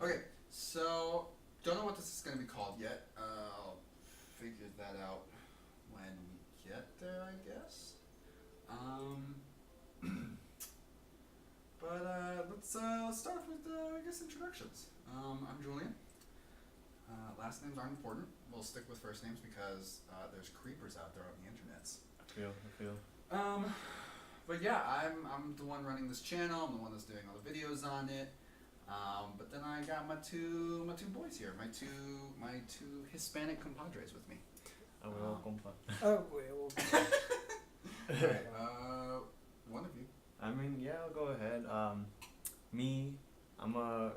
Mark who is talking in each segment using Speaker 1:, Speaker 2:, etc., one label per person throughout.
Speaker 1: Okay, so don't know what this is going to be called yet. I'll figure that out when we get there, I guess. But let's start off with I guess introductions. I'm Julian. Last names aren't important. We'll stick with first names because there's creepers out there on the internets.
Speaker 2: I feel.
Speaker 1: But yeah, I'm the one running this channel. I'm the one that's doing all the videos on it. But then I got my two boys here, my two Hispanic compadres with me.
Speaker 2: Compa.
Speaker 1: Alright, one of you.
Speaker 2: I mean, yeah, I'll go ahead. Me, I'm gonna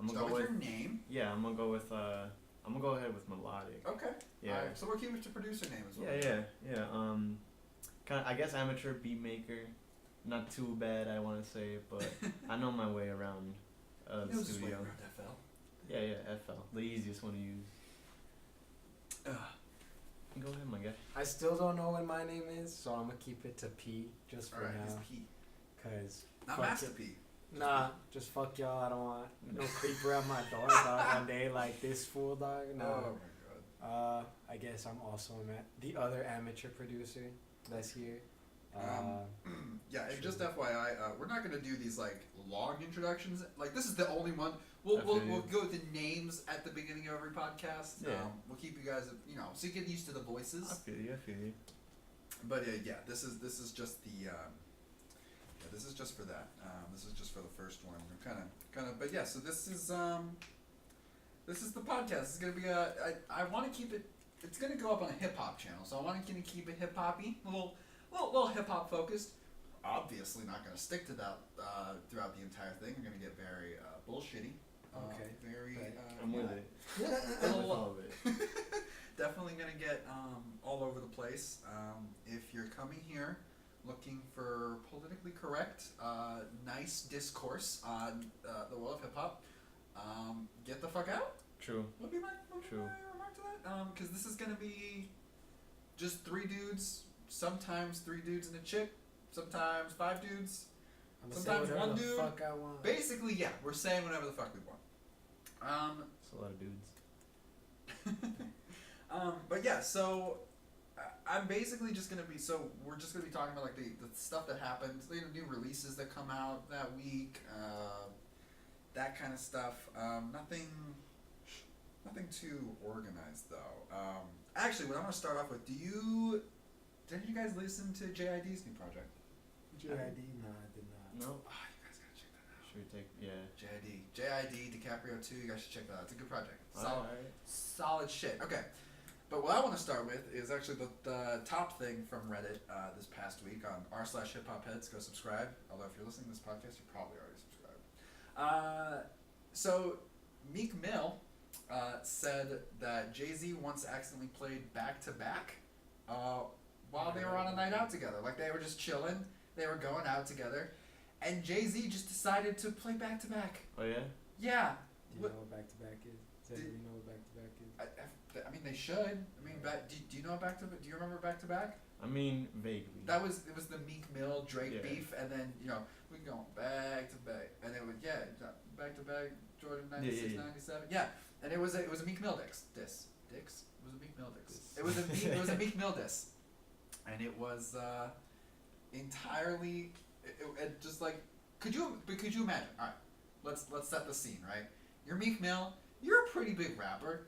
Speaker 1: Start
Speaker 2: go
Speaker 1: with
Speaker 2: with
Speaker 1: your name.
Speaker 2: Yeah, I'm gonna go ahead with Melodic.
Speaker 1: Okay.
Speaker 2: Yeah.
Speaker 1: Alright, so we're keeping it to producer name as well.
Speaker 2: Yeah. Kind of, I guess amateur beat maker. Not too bad, I want to say, but I know my way around the studio.
Speaker 1: Around FL.
Speaker 2: Yeah, FL, the easiest one to use. Go ahead, my guy.
Speaker 3: I still don't know what my name is, so I'm gonna keep it to P just for
Speaker 1: Alright,
Speaker 3: now.
Speaker 1: he's P.
Speaker 3: Cause
Speaker 1: Not
Speaker 3: fuck
Speaker 1: Master
Speaker 3: it.
Speaker 1: P.
Speaker 3: Nah, just fuck y'all. I don't want no creeper at my door, dog. One day like this fool, dog. No.
Speaker 1: Oh my god.
Speaker 3: I guess I'm also the other amateur producer that's here.
Speaker 1: Yeah, and
Speaker 3: True.
Speaker 1: just FYI, we're not gonna do these like long introductions. Like this is the only one.
Speaker 2: I
Speaker 1: We'll
Speaker 2: feel you.
Speaker 1: go with the names at the beginning of every podcast.
Speaker 2: Yeah.
Speaker 1: We'll keep you guys, so you get used to the
Speaker 2: I
Speaker 1: voices.
Speaker 2: feel you.
Speaker 1: But yeah, this is just the this is just for that. This is just for the first one. Kind of. But yeah, so this is the podcast. It's gonna be I want to keep it. It's gonna go up on a hip hop channel, so I want to keep it hip hoppy, little hip hop focused. Obviously, not gonna stick to that throughout the entire thing. We're gonna get very bullshitty.
Speaker 3: Okay.
Speaker 1: Very.
Speaker 3: Right.
Speaker 2: I'm with it.
Speaker 1: Little-
Speaker 2: With all of it.
Speaker 1: Definitely gonna get all over the place. If you're coming here looking for politically correct, nice discourse on the world of hip hop, get the fuck out.
Speaker 2: True.
Speaker 1: Would be my
Speaker 2: True.
Speaker 1: remark to that. Because this is gonna be just three dudes. Sometimes three dudes and a chick. Sometimes five dudes.
Speaker 3: I'm gonna
Speaker 1: Sometimes
Speaker 3: say whatever
Speaker 1: one
Speaker 3: the
Speaker 1: dude.
Speaker 3: fuck I want.
Speaker 1: Basically, yeah, we're saying whatever the fuck we want.
Speaker 2: It's a lot of dudes.
Speaker 1: But yeah, so I'm basically just gonna be we're just gonna be talking about like the stuff that happened, the new releases that come out that week, that kind of stuff. Nothing too organized though. Actually, what I'm gonna start off with, did you guys listen to JID's new project?
Speaker 3: JID? Nah, I did not.
Speaker 2: No.
Speaker 1: Oh, you guys gotta check that out.
Speaker 2: Should we take? Yeah.
Speaker 1: JID, DiCaprio 2, you guys should check that out. It's a good project.
Speaker 2: Alright.
Speaker 1: Solid shit. Okay. But what I want to start with is actually the top thing from Reddit this past week on r/hiphopheads. Go subscribe. Although if you're listening to this podcast, you're probably already subscribed. So Meek Mill said that Jay-Z once accidentally played back-to-back while they were on a night out together. Like they were just chilling. They were going out together. And Jay-Z just decided to play back-to-back.
Speaker 2: Oh yeah.
Speaker 1: Yeah.
Speaker 3: Do you know what back to back is? Does everybody know what back to back is?
Speaker 1: I mean, they should. I mean, do you know do you remember back to back?
Speaker 2: I mean, vaguely.
Speaker 1: It was the Meek Mill Drake
Speaker 2: Yeah.
Speaker 1: beef, and then we can go back to back, and it was back to back Jordan 96,
Speaker 2: Yeah.
Speaker 1: 97, yeah, and it was a Meek Mill diss. It was a Meek Mill diss. It was a Meek Mill diss, and it was entirely it just like could you imagine? All right, let's set the scene, right? You're Meek Mill. You're a pretty big rapper.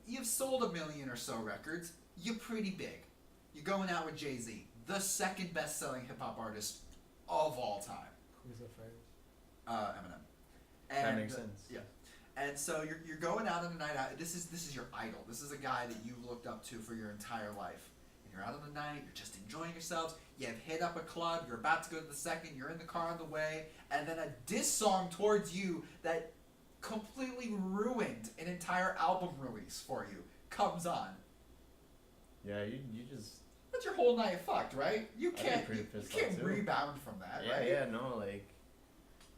Speaker 1: You've sold 1 million or so records. You're pretty big. You're going out with Jay-Z, the second best-selling hip-hop artist of all time.
Speaker 3: Who's the first?
Speaker 1: Eminem.
Speaker 2: That
Speaker 1: And,
Speaker 2: makes sense.
Speaker 1: Yeah. And so you're going out on a night out. This is your idol. This is a guy that you've looked up to for your entire life. And you're out on the night. You're just enjoying yourselves. You have hit up a club. You're about to go to the second. You're in the car on the way, and then a diss song towards you that completely ruined an entire album release for you comes on.
Speaker 2: Yeah, you just.
Speaker 1: That's your whole night fucked, right? You
Speaker 2: I'd be
Speaker 1: can't
Speaker 2: pretty
Speaker 1: you
Speaker 2: pissed
Speaker 1: can't
Speaker 2: off, too.
Speaker 1: rebound from that,
Speaker 2: Yeah,
Speaker 1: right?
Speaker 2: no, like.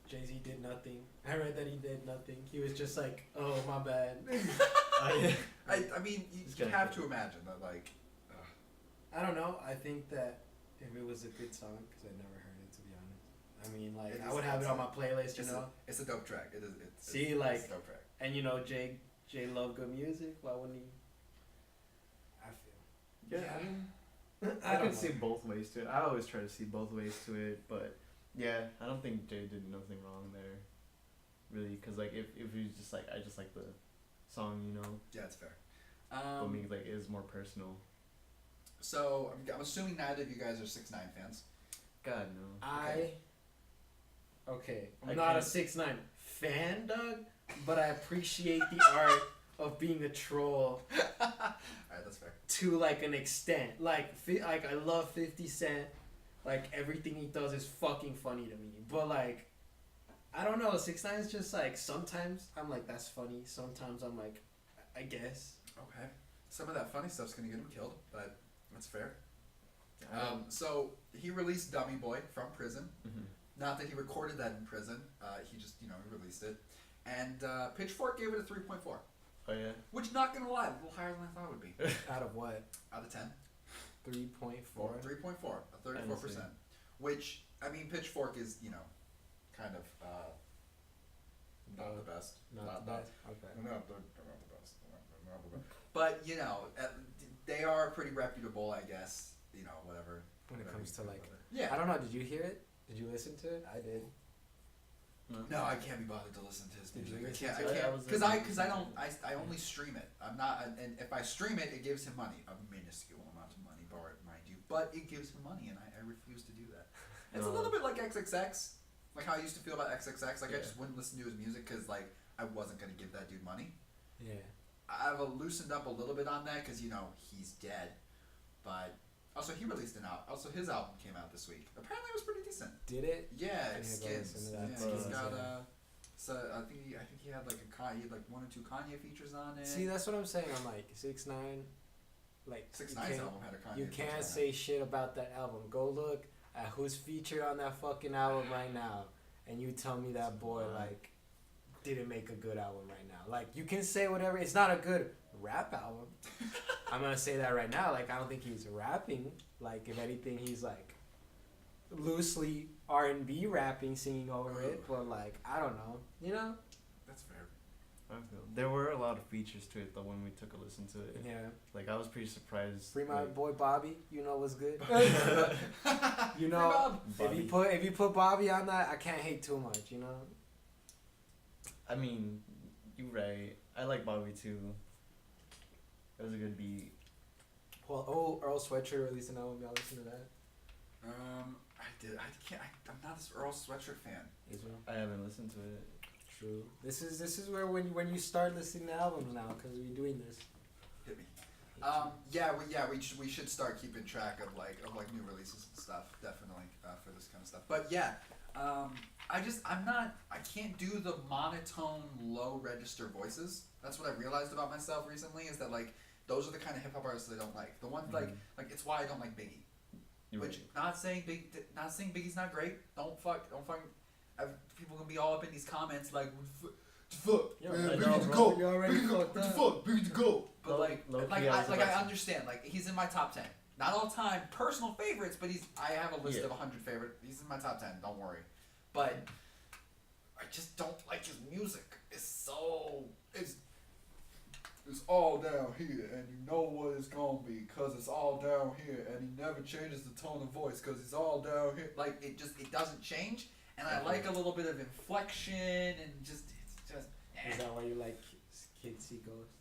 Speaker 3: Jay-Z did nothing. I read that he did nothing. He was just like, oh, my bad.
Speaker 1: I mean, you have to imagine that, like.
Speaker 3: I don't know. I think that if it was a good song, because I never heard it, to be honest, I mean, like,
Speaker 1: It
Speaker 3: I
Speaker 1: is-
Speaker 3: would have it
Speaker 1: it's
Speaker 3: on
Speaker 1: a-
Speaker 3: my playlist, you know.
Speaker 1: It's a dope track. It is.
Speaker 3: See,
Speaker 1: it's
Speaker 3: like-
Speaker 1: a dope track.
Speaker 3: And you know, Jay love good music. Why wouldn't he? I feel.
Speaker 2: Yeah, I mean,
Speaker 3: I
Speaker 2: I
Speaker 3: don't
Speaker 2: can
Speaker 3: know.
Speaker 2: see both ways to it. I always try to see both ways to it, but yeah, I don't think Jay did nothing wrong there, really. Cause like if he's just like I just like the song, you know.
Speaker 1: Yeah, it's fair.
Speaker 2: But me like it is more personal.
Speaker 1: So I'm assuming neither of you guys are 6ix9ine fans.
Speaker 2: God no.
Speaker 3: Okay. I'm
Speaker 2: I
Speaker 3: not a
Speaker 2: can't-
Speaker 3: 6ix9ine fan, Doug, but I appreciate the art of being a troll
Speaker 1: Alright, that's fair.
Speaker 3: to like an extent. Like I love 50 Cent. Like everything he does is fucking funny to me. But like I don't know, 6ix9ine is just like sometimes I'm like that's funny. Sometimes I'm like I guess.
Speaker 1: Okay. Some of that funny stuff's gonna get him killed, but that's fair.
Speaker 2: Um,
Speaker 1: So he released Dummy Boy from prison.
Speaker 2: Mhm.
Speaker 1: Not that he recorded that in prison. He just, he released it. And Pitchfork gave it a 3.4.
Speaker 2: Oh yeah.
Speaker 1: Which, not gonna lie, a little higher than I thought it would be.
Speaker 3: Out of what?
Speaker 1: Out of 10.
Speaker 3: 3.4.
Speaker 1: 3.4. A 34%. Which, I mean, Pitchfork is, kind of not the best.
Speaker 3: Not the best. Okay.
Speaker 1: No, they're not the best. They're not the best. But, they are pretty reputable, I guess. Whatever.
Speaker 3: When it
Speaker 1: whatever
Speaker 3: comes
Speaker 1: you
Speaker 3: to
Speaker 1: think
Speaker 3: like
Speaker 1: about it. Yeah.
Speaker 3: I don't know, did you hear it? Did you listen to it? I did.
Speaker 1: No, I can't be bothered to listen to his
Speaker 3: Did you
Speaker 1: music.
Speaker 3: listen
Speaker 1: I
Speaker 3: to it?
Speaker 1: can't,
Speaker 2: I
Speaker 1: because
Speaker 2: was
Speaker 1: I
Speaker 2: listening
Speaker 1: don't,
Speaker 2: to
Speaker 1: I only stream it. I'm not, and if I stream it, it gives him money, a minuscule amount of money, mind you, but it gives him money, and I refuse to do that. It's a
Speaker 2: No.
Speaker 1: little bit like XXX, like how I used to feel about XXX. Like I
Speaker 2: Yeah.
Speaker 1: just wouldn't listen to his music because like I wasn't gonna give that dude money.
Speaker 3: Yeah.
Speaker 1: I've loosened up a little bit on that because he's dead, but. Also, he released an album. Also, his album came out this week. Apparently, it was pretty decent.
Speaker 3: Did it?
Speaker 1: Yeah,
Speaker 3: I need to go
Speaker 1: Skins.
Speaker 3: listen to that.
Speaker 1: Yeah,
Speaker 2: Skins,
Speaker 1: he's got
Speaker 3: yeah.
Speaker 1: So I think he had like he had like 1 or 2 Kanye features on it.
Speaker 3: See, that's what I'm saying. I'm like 6ix9ine. Like
Speaker 1: 6ix9ine's album had a Kanye.
Speaker 3: you
Speaker 1: feature
Speaker 3: can't
Speaker 1: on
Speaker 3: say
Speaker 1: it.
Speaker 3: shit about that album. Go look at who's featured on that fucking album right now, and you tell me that boy like didn't make a good album right now. Like you can say whatever. It's not a good rap album. I'm gonna say that right now. Like I don't think he's rapping. Like if anything, he's like loosely R&B rapping, singing over it. But like I don't know.
Speaker 1: That's fair.
Speaker 2: I feel there were a lot of features to it though when we took a listen to it.
Speaker 3: Yeah.
Speaker 2: Like I was pretty surprised.
Speaker 3: Free my
Speaker 2: like,
Speaker 3: boy Bobby. You know what's good.
Speaker 1: You
Speaker 3: know,
Speaker 2: Bobby.
Speaker 3: if you put Bobby on that, I can't hate too much.
Speaker 2: I mean, you're right. I like Bobby too. It was a good beat.
Speaker 3: Well, Earl Sweatshirt released an album. Y'all listen to that?
Speaker 1: I did. I'm not this Earl Sweatshirt fan.
Speaker 3: Israel.
Speaker 2: I haven't listened to it.
Speaker 3: True. This is where when you start listening to albums now, because we're doing this.
Speaker 1: Hit me. We should start keeping track of like new releases and stuff. Definitely for this kind of stuff. But yeah, I can't do the monotone low register voices. That's what I realized about myself recently is that like those are the kind of hip hop artists I don't like. The ones like it's why I don't like Biggie.
Speaker 2: You're
Speaker 1: Which
Speaker 2: right.
Speaker 1: not saying Biggie's not great. Don't fucking. People gonna be all up in these comments like, fuck,
Speaker 3: Yeah,
Speaker 1: man,
Speaker 2: I
Speaker 1: Biggie
Speaker 2: know,
Speaker 1: the
Speaker 2: bro.
Speaker 1: GOAT.
Speaker 3: You already
Speaker 1: Biggie,
Speaker 3: fucked
Speaker 1: what the
Speaker 3: up.
Speaker 1: fuck, Biggie the GOAT. But
Speaker 2: Low-
Speaker 1: like,
Speaker 2: low-key,
Speaker 1: like
Speaker 2: I was about
Speaker 1: I
Speaker 2: to-
Speaker 1: understand. Like he's in my top 10. Not all time personal favorites, but I have a list
Speaker 2: Yeah.
Speaker 1: of 100 favorite. He's in my top 10. Don't worry. But I just don't like his music. It's all down here, and you know what it's gonna be, cause it's all down here, and he never changes the tone of voice, cause it's all down here. Like it doesn't change, and I like a little bit of inflection, and it's just.
Speaker 3: Is that why you like Kids See Ghosts?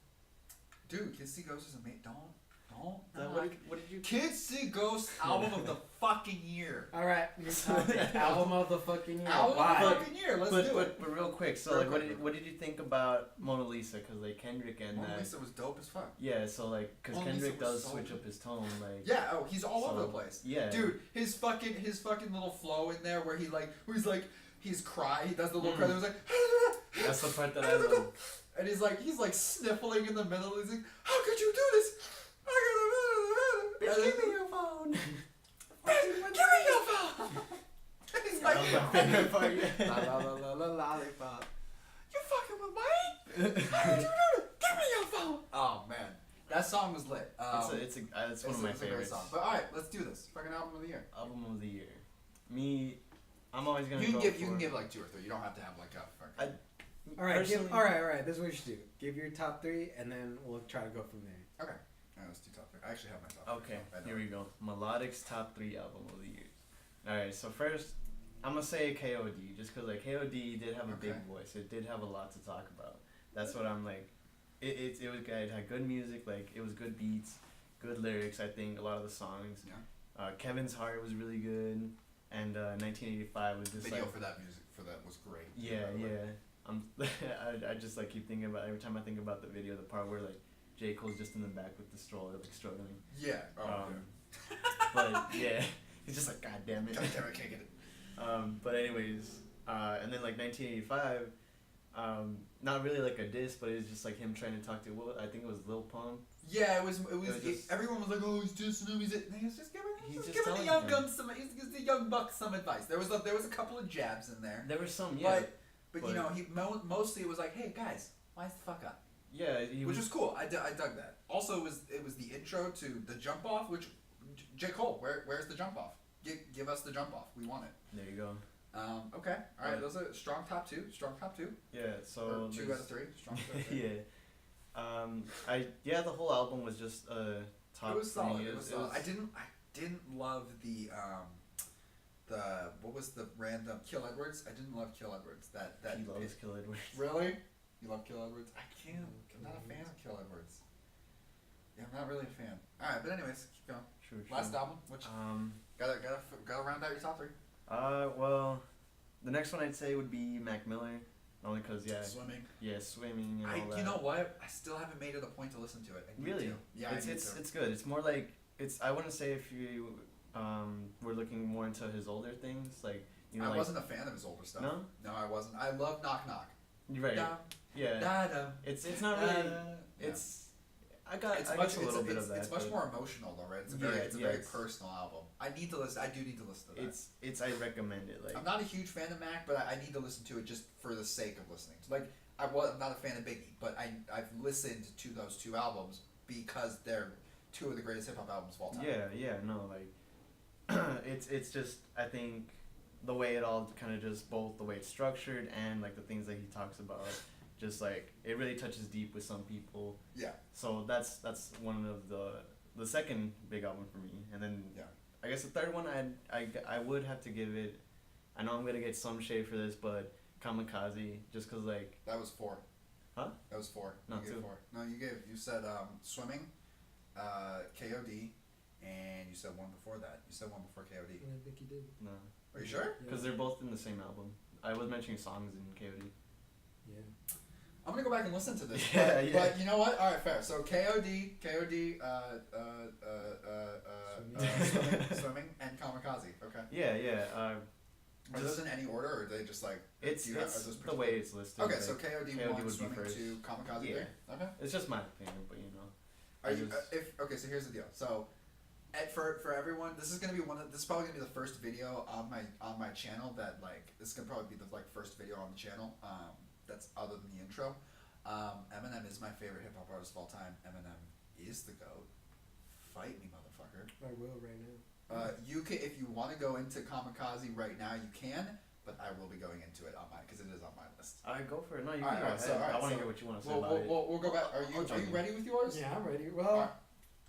Speaker 1: Dude, Kids See Ghosts is amazing. Don't.
Speaker 2: What did you?
Speaker 1: Kids See Ghosts album of the fucking year.
Speaker 3: All right, new topic. Album of the fucking year.
Speaker 1: Album
Speaker 3: Why?
Speaker 1: of the fucking year. Let's do it.
Speaker 2: But real quick, so
Speaker 1: Real
Speaker 2: like,
Speaker 1: quick.
Speaker 2: what did you think about Mona Lisa? Cause like Kendrick and
Speaker 1: Mona Lisa was dope as fuck.
Speaker 2: yeah, so like, cause
Speaker 1: Mona Lisa
Speaker 2: Kendrick
Speaker 1: was
Speaker 2: does
Speaker 1: so
Speaker 2: switch
Speaker 1: good.
Speaker 2: up his tone, like
Speaker 1: Yeah. Oh, he's all over the
Speaker 2: so,
Speaker 1: place.
Speaker 2: Yeah,
Speaker 1: Dude, his fucking little flow in there where he's cry. He does the little cry. That was like.
Speaker 2: that's the part that I love.
Speaker 1: And he's like sniffling in the middle. He's like, how could you do this?
Speaker 3: Bitch, give me your phone.
Speaker 1: Give me your phone. And he's like,
Speaker 3: La la la la la lollipop.
Speaker 1: you fucking with me? How could you do this? Give me your phone. Oh man, that song was lit. It's
Speaker 2: It's one of my
Speaker 1: a great
Speaker 2: favorites.
Speaker 1: song. But all right, let's do this. Fucking album of the year.
Speaker 2: Album of the year. Me, I'm always gonna.
Speaker 1: You can
Speaker 2: go
Speaker 1: give
Speaker 2: for,
Speaker 1: like 2 or 3. You don't have to have like a fucking.
Speaker 3: All right,
Speaker 2: personally-
Speaker 3: all right. This is what you should do. Give your top 3, and then we'll try to go from there.
Speaker 1: Okay. Let's do top 3. I actually have my top 3.
Speaker 2: Okay,
Speaker 1: so I know.
Speaker 2: here we go. Melodic's top 3 album of the year. Alright, so first, I'm gonna say KOD, just because like KOD did have a big
Speaker 1: Okay.
Speaker 2: voice. It did have a lot to talk about. That's what I'm like. It was good. It had good music. Like it was good beats, good lyrics. I think a lot of the songs.
Speaker 1: Yeah.
Speaker 2: Kevin's Heart was really good, and 1985 was just
Speaker 1: Video
Speaker 2: like
Speaker 1: for that music for that was great.
Speaker 2: yeah, yeah. I just like keep thinking about every time I think about the video, the part where like J. Cole's just in the back with the stroller, like struggling.
Speaker 1: Yeah. Oh.
Speaker 2: But yeah, he's just like, God damn it.
Speaker 1: God damn it, I can't get it.
Speaker 2: But anyways, and then like 1985, not really like a diss, but it was just like him trying to talk to I think it was Lil Pump.
Speaker 1: Yeah, it was
Speaker 2: just-
Speaker 1: everyone was like, oh, he's dissing him. He's just giving
Speaker 2: just
Speaker 1: giving the
Speaker 2: telling
Speaker 1: young
Speaker 2: him.
Speaker 1: guns some. He's the young bucks some advice. There was a couple of jabs in there.
Speaker 2: There was some, yeah.
Speaker 1: But you know, mostly it was like, hey guys, wise the fuck up.
Speaker 2: Yeah,
Speaker 1: Which was cool. I dug that. Also, it was the intro to the jump off, which J. Cole, where's the jump off? Give us the jump off. We want it.
Speaker 2: There you go.
Speaker 1: Okay. All right. Those are strong top 2. Strong top 2.
Speaker 2: Yeah. So
Speaker 1: Or 2 out of 3. Strong 2 out of 3.
Speaker 2: yeah. The whole album was just top.
Speaker 1: It was
Speaker 2: for me.
Speaker 1: solid. It was solid. I didn't love the what was the random Kill Edwards? I didn't love Kill Edwards. That
Speaker 2: He loves Kill Edwards.
Speaker 1: Really? You love Kill Edwards? I can't. I'm not a fan of Kill Edwards. Yeah, I'm not really a fan. All right, but anyways, keep going.
Speaker 2: True.
Speaker 1: Last album, which gotta round out your top 3.
Speaker 2: Well, the next one I'd say would be Mac Miller, only because
Speaker 1: Swimming.
Speaker 2: yeah, swimming and all that.
Speaker 1: You know what? I still haven't made it a point to listen to it. I need
Speaker 2: Really?
Speaker 1: to. Yeah,
Speaker 2: It's good. It's more like I wouldn't say if you were looking more into his older things, like you know.
Speaker 1: I
Speaker 2: like,
Speaker 1: wasn't a fan of his older stuff.
Speaker 2: No?
Speaker 1: No, I wasn't. I love Knock Knock.
Speaker 2: You're right.
Speaker 1: Da,
Speaker 2: Yeah.
Speaker 1: da, da,
Speaker 2: It's not really.
Speaker 1: da.
Speaker 2: It's. I got
Speaker 1: It's
Speaker 2: a little bit of that.
Speaker 1: It's much
Speaker 2: but
Speaker 1: more emotional though, right? It's a very personal album. I need to listen. I do need to listen to that.
Speaker 2: I recommend it. Like
Speaker 1: I'm not a huge fan of Mac, but I need to listen to it just for the sake of listening. Like I'm not a fan of Biggie, but I've listened to those 2 albums because they're 2 of the greatest hip hop albums of all time.
Speaker 2: Yeah, no, like it's just I think the way it all kind of just both the way it's structured and like the things that he talks about, just like it really touches deep with some people.
Speaker 1: Yeah.
Speaker 2: So that's one of the second big album for me, and then I guess the third one I would have to give it. I know I'm gonna get some shade for this, but Kamikaze, just cause like
Speaker 1: That was 4.
Speaker 2: Huh?
Speaker 1: That was 4.
Speaker 2: No,
Speaker 1: you gave
Speaker 2: 2.
Speaker 1: 4. No, you said Swimming, KOD, and you said one before that. You said one before KOD.
Speaker 3: I think you did.
Speaker 2: no,
Speaker 1: Are you sure?
Speaker 2: because they're both in the same album. I was mentioning songs in KOD.
Speaker 3: Yeah.
Speaker 1: I'm gonna go back and listen to this.
Speaker 2: Yeah,
Speaker 1: but you know what? All right, fair. So KOD, swimming, and Kamikaze. Okay.
Speaker 2: Yeah.
Speaker 1: Are those in any order, or are they just like?
Speaker 2: It's
Speaker 1: are those
Speaker 2: the way it's listed.
Speaker 1: Okay,
Speaker 2: like,
Speaker 1: so KOD,
Speaker 2: KOD
Speaker 1: 1,
Speaker 2: would be
Speaker 1: swimming
Speaker 2: first.
Speaker 1: 2, Kamikaze
Speaker 2: Yeah.
Speaker 1: 3. Okay.
Speaker 2: It's just my opinion, but you know.
Speaker 1: Are you okay? So here's the deal. So, for everyone, this is probably gonna be the first video on my channel that like this is gonna probably be the first video on the channel. That's other than the intro. Eminem is my favorite hip hop artist of all time. Eminem is the GOAT. Fight me, motherfucker.
Speaker 3: I will right now.
Speaker 1: You can, if you want to go into Kamikaze right now, you can, but I will be going into it on because it is on my list.
Speaker 2: I go for it. No, you
Speaker 1: All
Speaker 2: can
Speaker 1: right,
Speaker 2: go
Speaker 1: so,
Speaker 2: ahead.
Speaker 1: all right,
Speaker 2: I want to
Speaker 1: so
Speaker 2: hear what you want to say about it.
Speaker 1: We'll go back. Are you ready with yours?
Speaker 3: Yeah, I'm ready.
Speaker 1: All
Speaker 3: Well,
Speaker 1: right.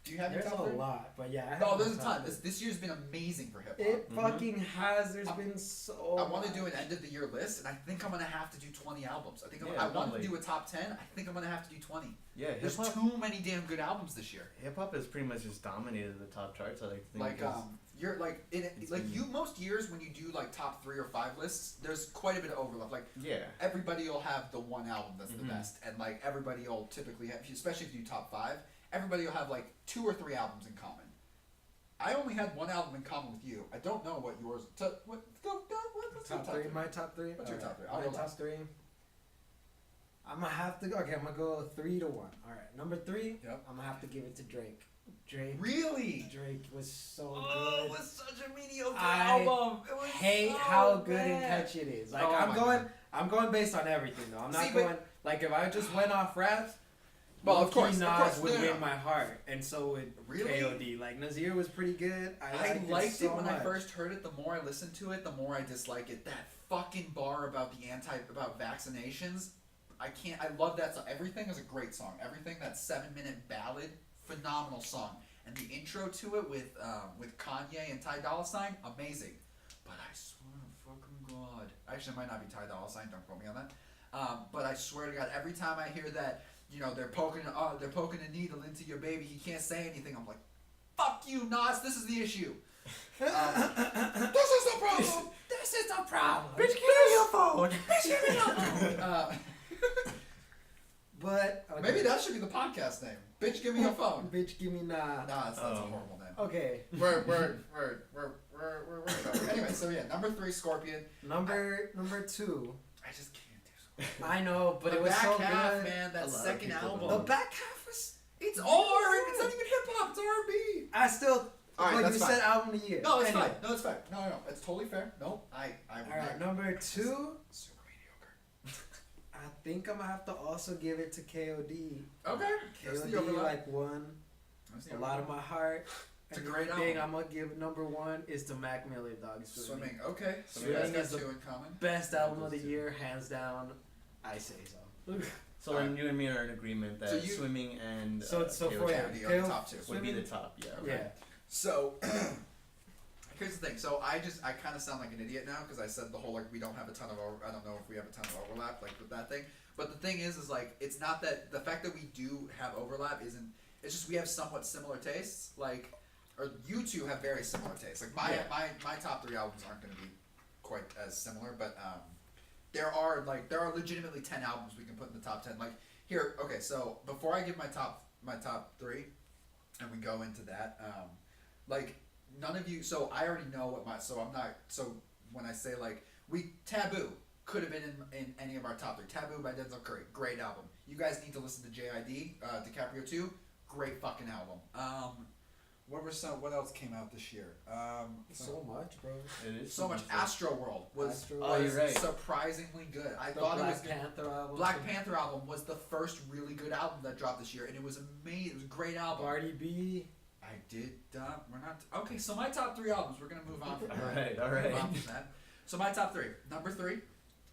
Speaker 1: Do you have your
Speaker 3: there's
Speaker 1: top
Speaker 3: a
Speaker 1: 3?
Speaker 3: lot, but yeah. I have
Speaker 1: No,
Speaker 3: my
Speaker 1: there's a
Speaker 3: top
Speaker 1: ton.
Speaker 3: three.
Speaker 1: This year's been amazing for hip hop.
Speaker 3: It fucking has. There's been so.
Speaker 1: I want to do an
Speaker 3: much.
Speaker 1: end of the year list, and I think I'm gonna have to do 20 albums. I think
Speaker 2: Yeah,
Speaker 1: I want to
Speaker 2: like-
Speaker 1: do a top 10. I think I'm gonna have to do 20.
Speaker 2: Yeah,
Speaker 1: There's
Speaker 2: hip hop.
Speaker 1: too many damn good albums this year.
Speaker 2: Hip hop has pretty much just dominated the top charts. I like to think.
Speaker 1: Like
Speaker 2: because
Speaker 1: you're like
Speaker 2: It's
Speaker 1: like
Speaker 2: been-
Speaker 1: you most years when you do like top 3 or 5 lists, there's quite a bit of overlap. Like
Speaker 2: yeah,
Speaker 1: everybody will have the one album that's the
Speaker 2: Mhm.
Speaker 1: best, and like everybody will typically have, especially if you do top 5, everybody will have like 2 or 3 albums in common. I only had 1 album in common with you. I don't know what yours. What's your
Speaker 3: Top 3. My top 3.
Speaker 1: What's your top 3? I'll
Speaker 3: My
Speaker 1: go
Speaker 3: top
Speaker 1: last.
Speaker 3: 3. I'm gonna have to. Okay, I'm gonna go 3 to 1. All right, number 3.
Speaker 1: Yep.
Speaker 3: I'm gonna have to give it to Drake. Drake.
Speaker 1: Really?
Speaker 3: Drake was so
Speaker 1: Oh, it
Speaker 3: good.
Speaker 1: was such a mediocre
Speaker 3: I
Speaker 1: album. It was
Speaker 3: Hate
Speaker 1: so
Speaker 3: how good and
Speaker 1: bad.
Speaker 3: catchy it is. Like
Speaker 1: Oh my God.
Speaker 3: I'm going based on everything though. I'm not
Speaker 1: See, but-
Speaker 3: going like if I just went off raps.
Speaker 1: Well, of course,
Speaker 3: Nas would
Speaker 1: no.
Speaker 3: win my heart, and so would
Speaker 1: Really?
Speaker 3: KOD. Like Nasir was pretty good.
Speaker 1: I liked it
Speaker 3: so
Speaker 1: when
Speaker 3: much.
Speaker 1: I first heard it. The more I listened to it, the more I dislike it. That fucking bar about about vaccinations. I love that song. Everything is a great song. Everything, that 7-minute ballad, phenomenal song. And the intro to it with Kanye and Ty Dolla $ign, amazing. But I swear to fucking God, actually, it might not be Ty Dolla $ign. Don't quote me on that. But I swear to God, every time I hear that, you know, they're poking a needle into your baby, he can't say anything. I'm like, fuck you, Nas. This is the issue. This is the problem. This is the problem.
Speaker 3: Bitch, give me your phone.
Speaker 1: Bitch, give me your phone.
Speaker 3: But okay.
Speaker 1: Maybe that should be the podcast name. Bitch, give me your phone.
Speaker 3: Bitch, give me nah.
Speaker 1: Nah, that's a horrible name.
Speaker 3: Okay.
Speaker 1: We're anyway. So yeah, number 3, Scorpion.
Speaker 3: Number 2.
Speaker 1: I just can't do Scorpion.
Speaker 3: I know, but
Speaker 1: the
Speaker 3: it was
Speaker 1: back
Speaker 3: so
Speaker 1: half,
Speaker 3: good.
Speaker 1: man. That
Speaker 2: A lot of
Speaker 1: second
Speaker 2: people
Speaker 1: album.
Speaker 2: don't.
Speaker 3: The back half was.
Speaker 1: It's R. It's not even hip hop. It's R&B.
Speaker 3: I still.
Speaker 1: All right,
Speaker 3: but
Speaker 1: that's
Speaker 3: you
Speaker 1: fine.
Speaker 3: said album of the year.
Speaker 1: No, it's
Speaker 3: Anyway.
Speaker 1: fine. No, it's fine. No. It's totally fair. No, I.
Speaker 3: All right, number 2.
Speaker 1: Super mediocre.
Speaker 3: I think I'm gonna have to also give it to KOD.
Speaker 1: Okay. There's the
Speaker 3: KOD
Speaker 1: overlap.
Speaker 3: like won
Speaker 1: There's the
Speaker 3: a lot of
Speaker 1: overlap.
Speaker 3: my heart.
Speaker 1: It's a
Speaker 3: And
Speaker 1: great
Speaker 3: the thing
Speaker 1: album.
Speaker 3: I'm gonna give number 1 is to Mac Miller, dog.
Speaker 1: Swimming. Okay. So
Speaker 3: Swimming
Speaker 1: you guys
Speaker 3: is
Speaker 1: got
Speaker 3: the
Speaker 1: 2 in common.
Speaker 3: Best album of the year, hands down. I say so.
Speaker 2: So then you and me are in agreement that
Speaker 1: So you-
Speaker 2: Swimming and
Speaker 3: So for
Speaker 2: KOD
Speaker 3: yeah,
Speaker 1: KOD are the top 2.
Speaker 2: would be the
Speaker 3: Swimming-
Speaker 2: top. Yeah.
Speaker 3: Yeah.
Speaker 1: So here's the thing. So I kind of sound like an idiot now because I said the whole like we don't have a ton of I don't know if we have a ton of overlap like with that thing. But the thing is like it's not that the fact that we do have overlap isn't. It's just we have somewhat similar tastes. Like, or you two have very similar tastes. Like my top 3 albums aren't going to be quite as similar, but there are legitimately 10 albums we can put in the top 10. Like here, okay. So before I give my top 3, and we go into that, like none of you. So I already know what my. So I'm not. So when I say like Taboo could have been in any of our top 3. Taboo by Denzel Curry, great album. You guys need to listen to JID, DiCaprio 2, great fucking album. What else came out this year?
Speaker 3: So much, bro.
Speaker 2: It is
Speaker 1: So much. Astroworld was
Speaker 2: you're right.
Speaker 1: surprisingly good. I
Speaker 3: The
Speaker 1: thought it was
Speaker 3: Black Panther album.
Speaker 1: Black Panther album was the first really good album that dropped this year, and it was amazing. It was a great album.
Speaker 3: Cardi B.
Speaker 1: I did. We're not okay. So my top 3 albums. We're gonna move on from that.
Speaker 2: All right.
Speaker 1: Move on from that. So my top 3. Number 3.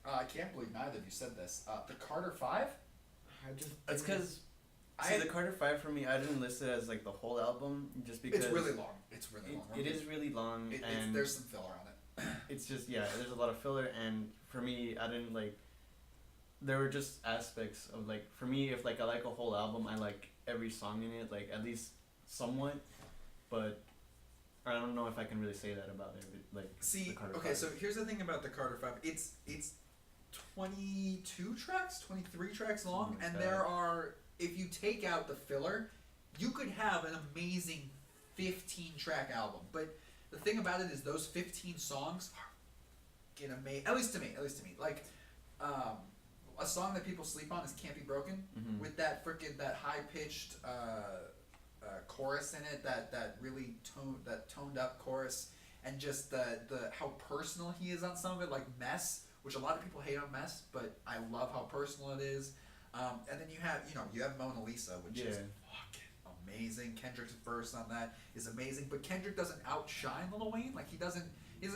Speaker 1: I can't believe neither of you said this. The Carter 5.
Speaker 2: It's because the Carter 5 for me, I didn't list it as like the whole album just because
Speaker 1: It's really long. It's really long.
Speaker 2: It is really long, and
Speaker 1: there's some filler on it.
Speaker 2: it's just there's a lot of filler, and for me, I didn't like. There were just aspects of like for me, if like I like a whole album, I like every song in it, like at least somewhat, but I don't know if I can really say that about it. Like
Speaker 1: See,
Speaker 2: the Carter
Speaker 1: okay,
Speaker 2: 5.
Speaker 1: so here's the thing about the Carter 5. It's 22 tracks, 23 tracks long,
Speaker 2: Something like
Speaker 1: and
Speaker 2: that.
Speaker 1: there are, if you take out the filler, you could have an amazing 15-track album. But the thing about it is those 15 songs are amazing, at least to me. Like, a song that people sleep on is Can't Be Broken,
Speaker 2: Mhm.
Speaker 1: with that that high-pitched chorus in it, that really toned up chorus, and just the how personal he is on some of it, like Mess, which a lot of people hate on Mess, but I love how personal it is. And then you have Mona Lisa, which is fucking amazing. Kendrick's verse on that is amazing, but Kendrick doesn't outshine Lil Wayne. Like he doesn't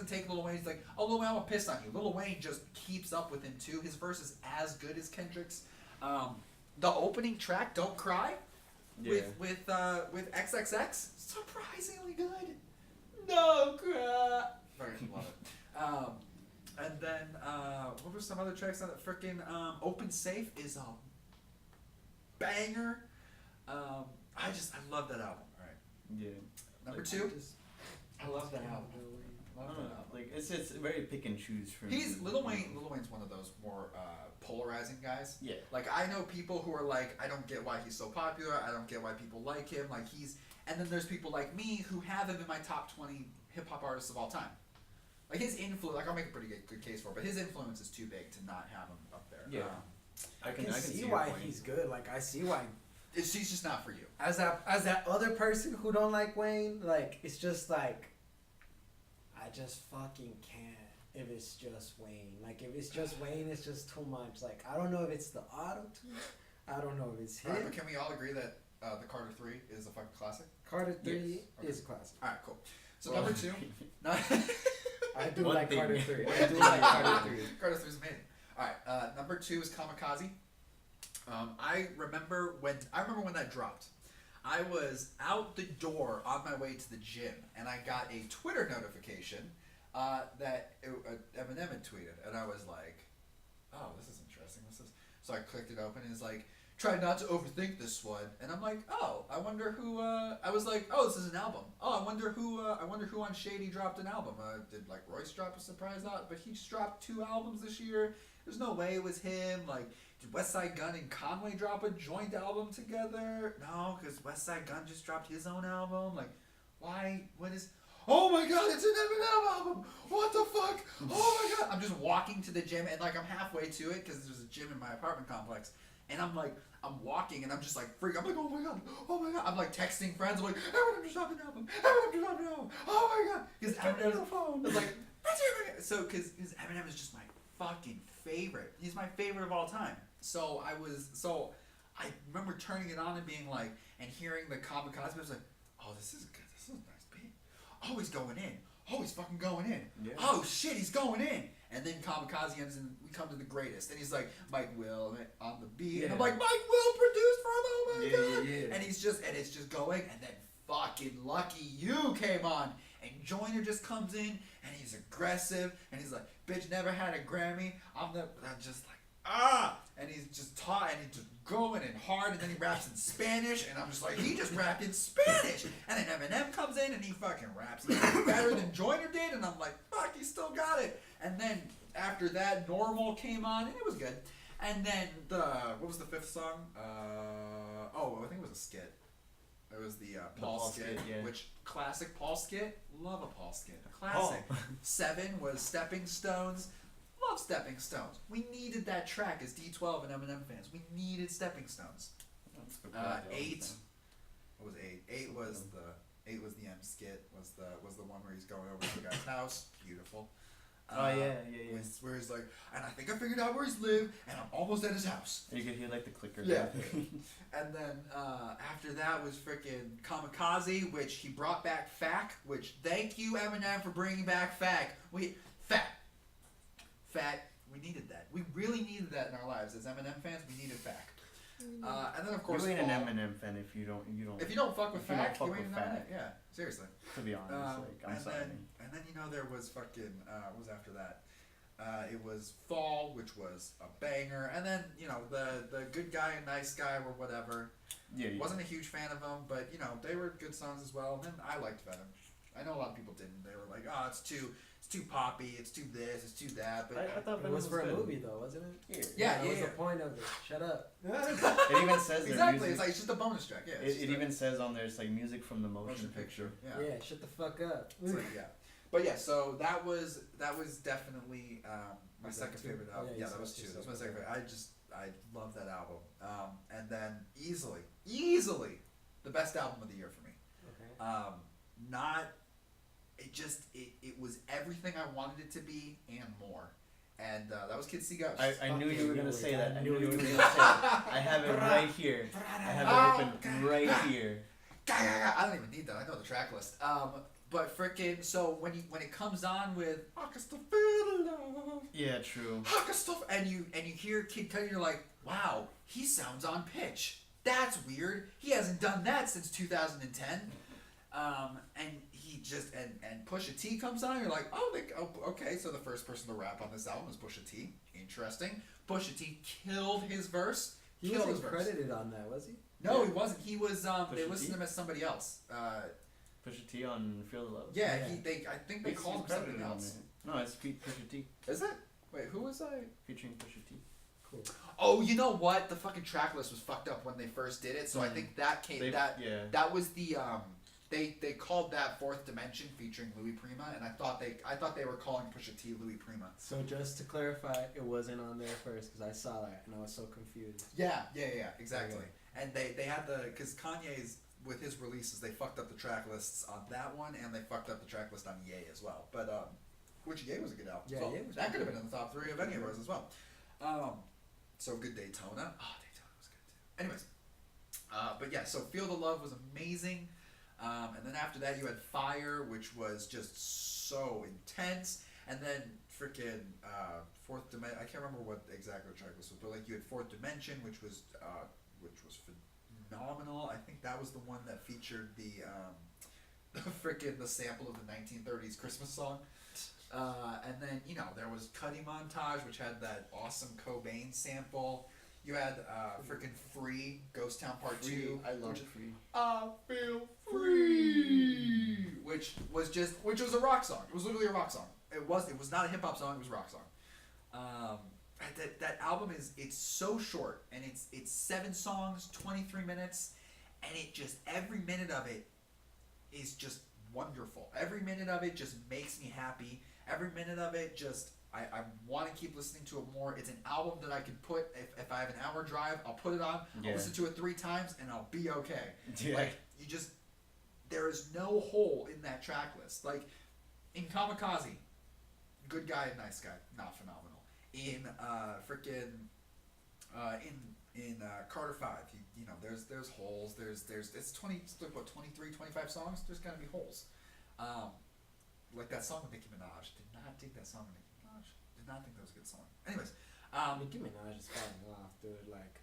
Speaker 1: take Lil Wayne. He's like, oh, Lil Wayne, I'm pissed on you. Lil Wayne just keeps up with him too. His verse is as good as Kendrick's. The opening track, Don't Cry, with XXX, surprisingly good. Don't cry. Fucking love it. And then what were some other tracks on it? Freaking Open Safe is a banger. I love that album. All right.
Speaker 2: Yeah.
Speaker 1: Number
Speaker 2: Like,
Speaker 1: 2. I love that album.
Speaker 2: I don't know. Like it's very pick and choose for me.
Speaker 1: Lil Wayne's one of those more polarizing guys.
Speaker 2: Yeah.
Speaker 1: Like I know people who are like, I don't get why he's so popular. I don't get why people like him. Like and then there's people like me who have him in my top 20 hip hop artists of all time. Like his influence, like I'll make a pretty good case for it, but his influence is too big to not have him up there.
Speaker 2: Yeah. I can
Speaker 3: see
Speaker 2: your
Speaker 3: why
Speaker 2: point.
Speaker 3: he's good. Like I see why.
Speaker 1: He's just not for you.
Speaker 3: As that other person who don't like Wayne, like it's just like I just fucking can't if it's just Wayne. Like if it's just Wayne, it's just too much. Like I don't know if it's the auto tune. I don't know if it's him.
Speaker 1: Alright, but can we all agree that the Carter 3 is a fucking classic?
Speaker 3: Carter 3
Speaker 1: Yes.
Speaker 3: is a classic.
Speaker 1: Alright, cool. So number 2.
Speaker 3: I do
Speaker 2: One
Speaker 3: like
Speaker 2: thing.
Speaker 3: Carter 3. I do like Carter 3.
Speaker 1: Carter 3 is amazing. Alright, number 2 is Kamikaze. I remember when that dropped. I was out the door on my way to the gym, and I got a Twitter notification that Eminem had tweeted, and I was like, "Oh, this is interesting. This is." So I clicked it open, and it's like, "Try not to overthink this one." And I'm like, "Oh, I wonder who." I was like, "Oh, this is an album. Oh, I wonder who. I wonder who on Shady dropped an album. Did like Royce drop a surprise out? But he just dropped 2 albums this year. There's no way it was him. Like, did West Side Gun and Conway drop a joint album together? No, because West Side Gun just dropped his own album. Like, why? What is? Oh my God, it's an Eminem album. What the fuck? Oh my God. I'm just walking to the gym, and like I'm halfway to it because there's a gym in my apartment complex, and I'm walking, and I'm just like freak. I'm like, oh my God. I'm like texting friends. I'm like, Eminem just dropped an album. Eminem just dropped an album. Oh my God. Because Eminem's a phone. It's like, that's Eminem. So because Eminem is just my fucking favorite. He's my favorite of all time. So I remember turning it on and being like, and hearing the Kamikaze. I was like, oh, this is good. This is a nice beat. Oh, he's going in. Oh, he's fucking going in.
Speaker 2: Yeah.
Speaker 1: Oh shit, he's going in. And then Kamikaze ends, and we come to the greatest. And he's like, Mike Will on the beat. And I'm like, Mike Will produced for him. Oh my God.
Speaker 2: Yeah.
Speaker 1: And it's just going. And then fucking Lucky You came on. And Joyner just comes in, and he's aggressive. And he's like, bitch never had a Grammy. I'm just like, and he's just taught, and he's just going in hard, and then he raps in Spanish, and I'm just like, he just rapped in Spanish. And then Eminem comes in, and he fucking raps better than Joyner did, and I'm like, fuck, he still got it. And then after that, Normal came on, and it was good. And then what was the 5th song? I think it was a skit. It was the Paul skit,
Speaker 2: yeah.
Speaker 1: which classic Paul skit. Love a Paul skit. Classic. 7 was Stepping Stones. Love Stepping Stones. We needed that track as D12 and Eminem fans. We needed Stepping Stones. 8. What was 8? 8 was the M skit. Was the one where he's going over to the guy's house. Beautiful.
Speaker 2: Yeah.
Speaker 1: Where he's like, and I think I figured out where he's lived, and I'm almost at his house.
Speaker 2: You could hear like the clicker.
Speaker 1: Yeah. And then after that was freaking Kamikaze, which he brought back Fack, which thank you Eminem for bringing back Fack. Fack. We needed that. We really needed that in our lives as Eminem fans. We needed Fack. And then of course
Speaker 2: you ain't
Speaker 1: Fall.
Speaker 2: an Eminem fan if you don't.
Speaker 1: If you don't fuck with
Speaker 2: if you don't
Speaker 1: Fack,
Speaker 2: fuck
Speaker 1: you ain't
Speaker 2: with
Speaker 1: an Eminem.
Speaker 2: Fack.
Speaker 1: Yeah, seriously.
Speaker 2: To be honest, I'm sorry.
Speaker 1: And then there was fucking what was after that? It was Fall, which was a banger, and then the good guy and nice guy or whatever.
Speaker 2: Yeah.
Speaker 1: Wasn't a huge fan of them, but they were good songs as well. And then I liked Venom. I know a lot of people didn't. They were like, oh, it's too poppy, it's too this, it's too that. But
Speaker 2: I thought
Speaker 3: It was for
Speaker 2: good.
Speaker 3: a movie though, wasn't it?
Speaker 1: Yeah,
Speaker 3: That was the point of it. Shut up.
Speaker 2: It even says there
Speaker 1: exactly.
Speaker 2: music,
Speaker 1: It's just a bonus track. Yeah.
Speaker 2: it even says on there it's like music from the motion picture.
Speaker 1: Yeah.
Speaker 3: Yeah, shut the fuck up.
Speaker 1: It's like, yeah. But yeah, so that was definitely my second favorite album.
Speaker 3: Yeah,
Speaker 1: That was 2.
Speaker 3: you
Speaker 1: That was my
Speaker 3: said
Speaker 1: second favorite. I love that album. And then easily the best album of the year for me.
Speaker 3: Okay.
Speaker 1: It was everything I wanted it to be and more. And that was Kids See Ghosts.
Speaker 2: I knew you were gonna say that. I knew you were gonna say
Speaker 3: that.
Speaker 2: that. I have it right here. I have it open right here.
Speaker 1: I don't even need that. I know the track list. But frickin' so when it comes on with I can still feel the love.
Speaker 2: Yeah, true.
Speaker 1: I can still and you hear Kid Cudi, you're like, wow, he sounds on pitch. That's weird. He hasn't done that since 2010. And he just and Pusha T comes on. You're like, okay. So the first person to rap on this album is Pusha T. Interesting. Pusha T killed his verse.
Speaker 3: He wasn't credited on that, was he?
Speaker 1: No, he wasn't. He was. They
Speaker 2: Pusha
Speaker 1: listed
Speaker 2: T?
Speaker 1: him as somebody else.
Speaker 2: Pusha T on Feel the Love.
Speaker 1: Yeah,
Speaker 3: Yeah.
Speaker 1: I think they called him something else.
Speaker 2: No, it's Pusha T.
Speaker 1: Is it? Wait, who was I?
Speaker 2: Featuring Pusha T.
Speaker 3: Cool.
Speaker 1: Oh, you know what? The fucking track list was fucked up when they first did it. So I think that came. That was the They called that Fourth Dimension featuring Louis Prima, and I thought they were calling Pusha T Louis Prima.
Speaker 3: So just to clarify, it wasn't on there first because I saw that and I was so confused.
Speaker 1: Yeah, exactly. Okay. And they had because Kanye's with his releases, they fucked up the track lists on that one, and they fucked up the track list on Ye as well. But which Ye was a good album.
Speaker 3: Yeah,
Speaker 1: so
Speaker 3: Ye was
Speaker 1: that could have
Speaker 3: good.
Speaker 1: been in the top 3 of any of ours as well. So good Daytona. Oh, Daytona was good too. Anyways, but yeah, so Feel the Love was amazing. And then after that, you had Fire, which was just so intense. And then freaking Fourth Dimension. I can't remember what exactly the track was, but like you had Fourth Dimension, which was phenomenal. I think that was the one that featured the freaking the sample of the 1930s Christmas song. And then there was Cuddy Montage, which had that awesome Cobain sample. You had freaking Free, Ghost Town Part 2.
Speaker 2: I love Free.
Speaker 1: I feel free, which was a rock song. It was literally a rock song. It was not a hip hop song. It was a rock song. That album it's so short, and it's 7 songs, 23 minutes, and it just every minute of it is just wonderful. Every minute of it just makes me happy. Every minute of it just I want to keep listening to it more. It's an album that I could put if I have an hour drive, I'll put it on. I'll listen to it 3 times and I'll be okay.
Speaker 2: Yeah.
Speaker 1: Like there is no hole in that track list. Like in Kamikaze, good guy and nice guy, not phenomenal. In Carter 5, there's holes. It's 23, 25 songs. There's gotta be holes. Like that song with Nicki Minaj. Did not dig that song with Nicki Minaj. Did not think that was a good song. Anyways,
Speaker 3: Nicki Minaj is falling off, dude. Like,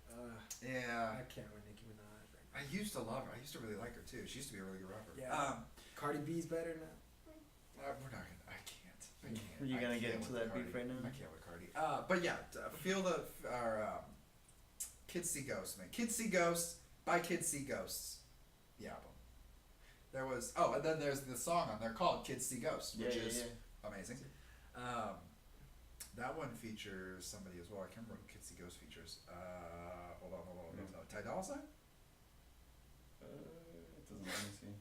Speaker 1: yeah.
Speaker 3: I can't with Nicki Minaj.
Speaker 1: I used to love her. I used to really like her too. She used to be a really good rapper.
Speaker 3: Yeah. Cardi B's better now.
Speaker 1: We're not gonna. I can't.
Speaker 2: You're gonna get into that beef right now?
Speaker 1: I can't with Cardi. But yeah, feel Kids See Ghosts, man. Kids See Ghosts by Kids See Ghosts. The album. There was and then there's the song on there called Kids See Ghosts, which is amazing. That one features somebody as well. I can't remember who Kids See Ghosts features. Hold on. Ty Dolla $ign?
Speaker 2: It doesn't let me see.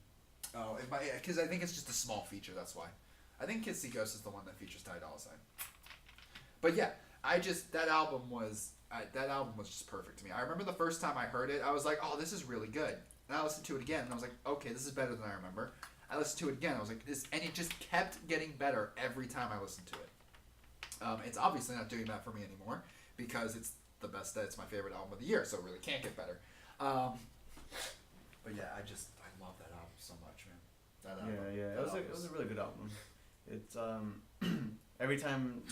Speaker 1: Oh, it might, because I think it's just a small feature. That's why. I think Kids See Ghosts is the one that features Ty Dolla $ign. But yeah, that album was just perfect to me. I remember the first time I heard it, I was like, oh, this is really good. And I listened to it again, and I was like, okay, this is better than I remember. I listened to it again, I was like, this, and it just kept getting better every time I listened to it. It's obviously not doing that for me anymore, because it's the best, it's my favorite album of the year, so it really can't get better. But yeah, I love that album so much, man. That album.
Speaker 2: Yeah. It was a really good album. It's every time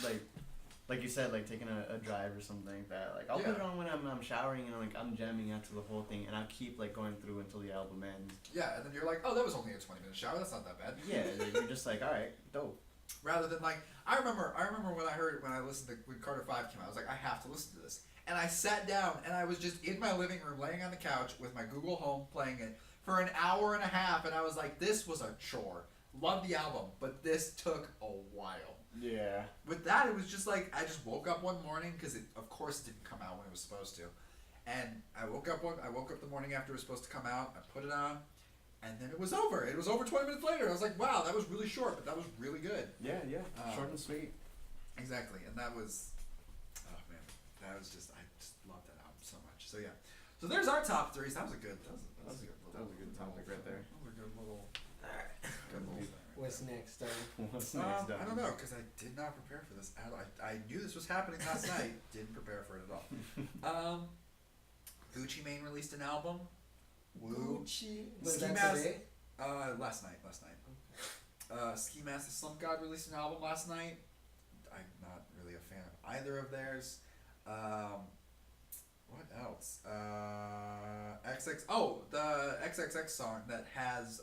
Speaker 2: like you said, like taking a drive or something like that. Like I'll put it on when I'm showering and like I'm jamming out to the whole thing, and I'll keep like going through until the album ends.
Speaker 1: Yeah, and then you're like, oh, that was only a 20-minute shower. That's not that bad.
Speaker 2: Yeah, you're just like, all right, dope.
Speaker 1: Rather than like, I remember when I listened to when Carter 5 came out, I was like, I have to listen to this, and I sat down and I was just in my living room, laying on the couch with my Google Home, playing it for an hour and a half, and I was like, this was a chore. Love the album, but this took a while.
Speaker 2: Yeah.
Speaker 1: With that, it was just like, I just woke up one morning, because it, of course, didn't come out when it was supposed to. And I woke up the morning after it was supposed to come out, I put it on, and then it was over. It was over 20 minutes later. I was like, wow, that was really short, but that was really good.
Speaker 2: Yeah. Short and sweet.
Speaker 1: Exactly. And that was, oh man, I just loved that album so much. So yeah. So there's our top 3s. That was a good
Speaker 2: topic right there.
Speaker 1: That was a good little.
Speaker 3: What's next,
Speaker 2: What's next?
Speaker 1: I don't know, because I did not prepare for this at all. I knew this was happening last night. Didn't prepare for it at all. Gucci Mane released an album. Woo.
Speaker 3: Gucci.
Speaker 1: Was
Speaker 3: that today?
Speaker 1: Last night. Okay. Ski Mask the Slump God released an album last night. I'm not really a fan of either of theirs. What else? The XXX song that has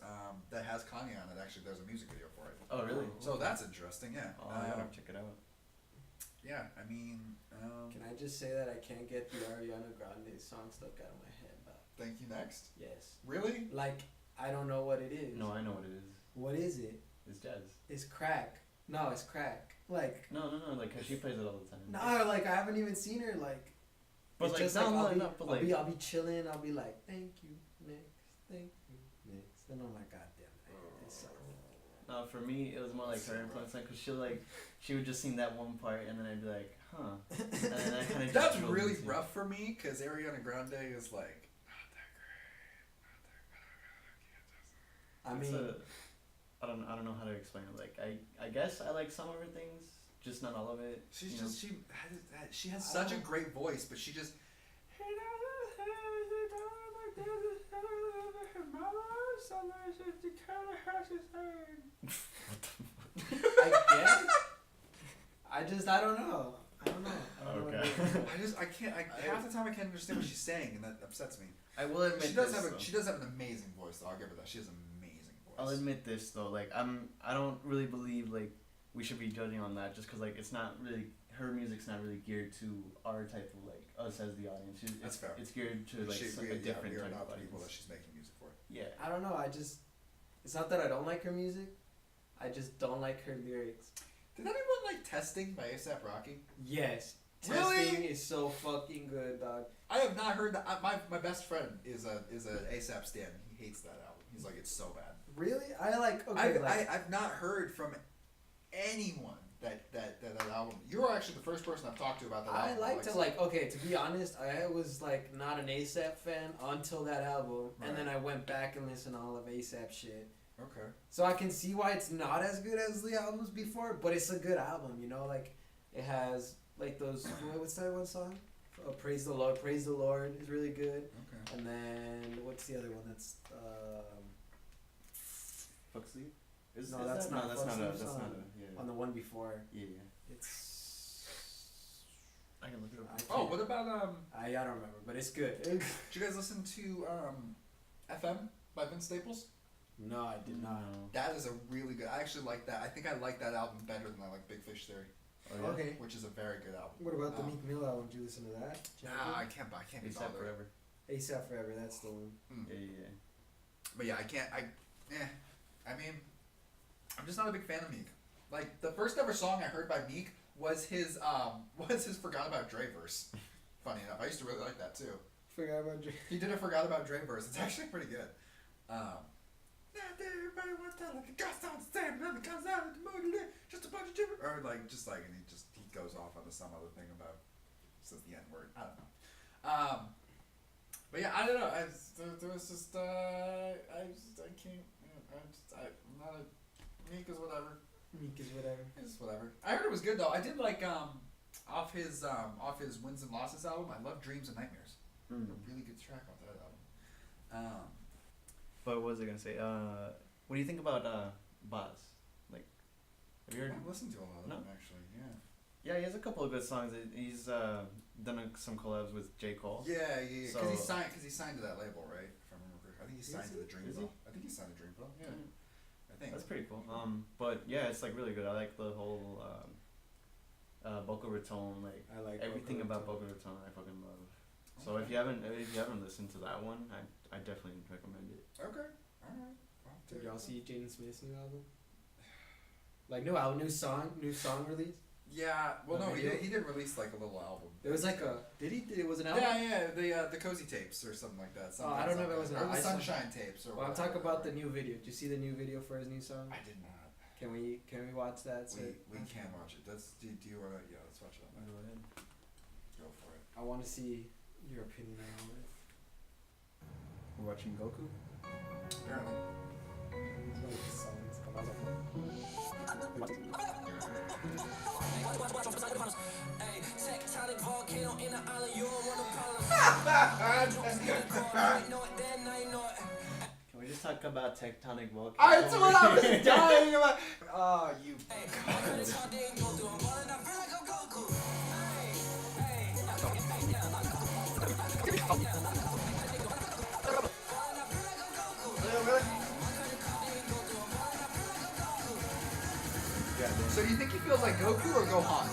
Speaker 1: Kanye on it. Actually, there's a music video for it.
Speaker 2: Oh, really?
Speaker 1: So that's interesting. Yeah.
Speaker 2: Oh, I gotta check it out.
Speaker 1: Yeah, I mean.
Speaker 3: Can I just say that I can't get the Ariana Grande song stuck out of my head?
Speaker 1: Thank You Next.
Speaker 3: Yes.
Speaker 1: Really?
Speaker 3: Like, I don't know what it is.
Speaker 2: No, I know what it is.
Speaker 3: What is it?
Speaker 2: It's jazz.
Speaker 3: It's crack. No, it's crack. Like.
Speaker 2: No. Like, cause she plays it all the time.
Speaker 3: No, like I haven't even seen her. Like.
Speaker 2: But
Speaker 3: it's
Speaker 2: like,
Speaker 3: just I'll be chilling. I'll be like, thank you next, thank you next. Then I'm like, God damn it, I hate this song.
Speaker 2: No, for me it was more like her influence, like, cause she would just sing that one part, and then I'd be like, huh. And then I kind of.
Speaker 1: That's really rough for me, cause Ariana Grande is like not that great.
Speaker 3: I mean,
Speaker 2: I don't know how to explain it. Like I guess I like some of her things, just not all of it.
Speaker 1: She has such a great voice, but she just.
Speaker 3: I guess. I don't know. I don't know
Speaker 2: Okay.
Speaker 1: Half the time I can't understand what she's saying, and that upsets me.
Speaker 2: I will admit
Speaker 1: She does
Speaker 2: this,
Speaker 1: have
Speaker 2: though.
Speaker 1: she does have an amazing voice, though. I'll give her that. She has an amazing voice.
Speaker 2: I'll admit this though, like I don't really believe like we should be judging on that just because like it's not really her music's not really geared to our type of like us as the audience.
Speaker 1: That's fair.
Speaker 2: It's geared to like a different
Speaker 1: we are
Speaker 2: type
Speaker 1: not
Speaker 2: of
Speaker 1: the
Speaker 2: audience.
Speaker 1: people that she's making music for.
Speaker 2: Yeah.
Speaker 3: I don't know. It's not that I don't like her music. I just don't like her lyrics.
Speaker 1: Did anyone like Testing by A$AP Rocky?
Speaker 3: Yes.
Speaker 1: Really?
Speaker 3: Testing is so fucking good, dog.
Speaker 1: I have not heard that. My best friend is a A$AP stan. He hates that album. He's like, it's so bad.
Speaker 3: Really? I like. Okay.
Speaker 1: I've not heard from anyone that album. You're actually the first person I've talked to about that album.
Speaker 3: I like to like. Okay, to be honest, I was like not an A$AP fan until that album, and then I went back and listened to all of A$AP shit.
Speaker 1: Okay.
Speaker 3: So I can see why it's not as good as the albums before, but it's a good album. You know, like it has like those. What's that one song? Praise the Lord. Praise the Lord is really good.
Speaker 1: Okay.
Speaker 3: And then what's the other one? That's
Speaker 2: Fuck Sleep?
Speaker 3: No, that's not
Speaker 2: that's
Speaker 3: Fuck
Speaker 2: not
Speaker 3: Sleep
Speaker 2: a that's
Speaker 3: song.
Speaker 2: not a yeah.
Speaker 3: on the one before.
Speaker 2: Yeah.
Speaker 3: It's.
Speaker 2: I can look it up.
Speaker 1: Oh, what about
Speaker 3: I don't remember, but it's good.
Speaker 1: Did you guys listen to FM by Vince Staples?
Speaker 3: No, I did not.
Speaker 1: That is a really good. I actually like that. I think I like that album better than I like Big Fish Theory.
Speaker 2: Oh, yeah?
Speaker 3: Okay.
Speaker 1: Which is a very good album.
Speaker 3: What about the Meek Mill album? Did you listen to that?
Speaker 1: Nah, I can't be
Speaker 2: A$AP
Speaker 1: bothered.
Speaker 2: Forever.
Speaker 3: A$AP Forever, that's the one.
Speaker 2: Yeah.
Speaker 1: But yeah, I can't. I mean, I'm just not a big fan of Meek. Like the first ever song I heard by Meek was his Forgot About Dre verse. Funny enough, I used to really like that too.
Speaker 3: Forgot about Dre.
Speaker 1: He did a Forgot About Dre verse. It's actually pretty good. Not that everybody wants to like a ghost sounds the same, nothing comes out of the mood, just a bunch of gibberish. Or like and he goes off onto some other thing about says the N word. I don't know. But yeah, I don't know. There was just I can't. I'm not a Meek is whatever.
Speaker 3: Meek is whatever.
Speaker 1: It's whatever. I heard it was good though. I did like off his Wins and Losses album. I love Dreams and Nightmares. A really good track off that album.
Speaker 2: But what was I gonna say? What do you think about Boz? Like, have you heard?
Speaker 1: I've listened to a lot of them actually. Yeah.
Speaker 2: Yeah, he has a couple of good songs. He's done some collabs with J. Cole.
Speaker 1: Yeah.
Speaker 2: So,
Speaker 1: Because he signed to that label, right? If I remember correctly. I think he signed to the Dreamville. I think he signed to Dreamville. Yeah. I think.
Speaker 2: That's pretty cool. But yeah, it's like really good. I like the whole Boca Raton, like
Speaker 3: I like
Speaker 2: everything
Speaker 3: Boca
Speaker 2: about Boca Raton. I fucking love. So if you haven't listened to that one, I definitely recommend it.
Speaker 1: Okay. All right.
Speaker 3: Did y'all see Jaden Smith's new album? Like new album, new song release?
Speaker 1: Yeah. Well,
Speaker 3: The
Speaker 1: no,
Speaker 3: video?
Speaker 1: he did release like a little album.
Speaker 3: It was like a. Did he? It was an album.
Speaker 1: Yeah. The Cozy Tapes or something like that.
Speaker 3: I don't know if it was an
Speaker 1: or
Speaker 3: album.
Speaker 1: the Sunshine Tapes or.
Speaker 3: Well, I'm
Speaker 1: whatever.
Speaker 3: talking about the new video. Did you see the new video for his new song?
Speaker 1: I did not.
Speaker 3: Can we watch that?
Speaker 1: We can watch it. Do you wanna? Yeah, let's watch it.
Speaker 2: Go ahead.
Speaker 1: Go for it.
Speaker 3: I want to see your opinion on it.
Speaker 2: We're watching Goku.
Speaker 1: Apparently.
Speaker 3: It's one of the songs. Come on.
Speaker 4: Tectonic volcano in the island, you don't want
Speaker 2: Can we just talk about tectonic volcanoes?
Speaker 1: That's what I was dying about. Oh, you. So do you think he feels like Goku or Gohan?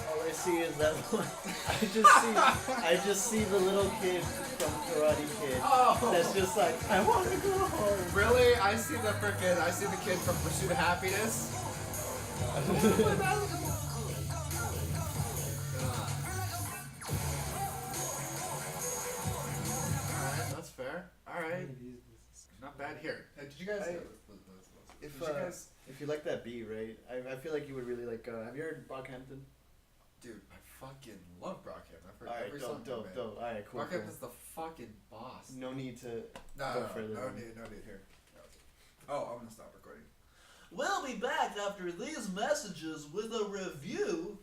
Speaker 2: All I see is that one. I just see the little kid from Karate Kid.
Speaker 1: Oh.
Speaker 2: That's just like, I want to go home.
Speaker 1: Really? I see the kid from Pursuit of Happiness. Alright, that's fair. Alright. Not bad. Here. Did you guys...
Speaker 2: If you like that beat, right? I feel like you would really like. Have you heard Brockhampton?
Speaker 1: Dude, I fucking love Brockhampton. I've heard
Speaker 2: Alright,
Speaker 1: every song.
Speaker 2: dope. Alright, cool.
Speaker 1: Brockhampton's the fucking boss.
Speaker 2: No need to
Speaker 1: No,
Speaker 2: go further.
Speaker 1: no need here. Oh, I'm gonna stop recording.
Speaker 5: We'll be back after these messages with a review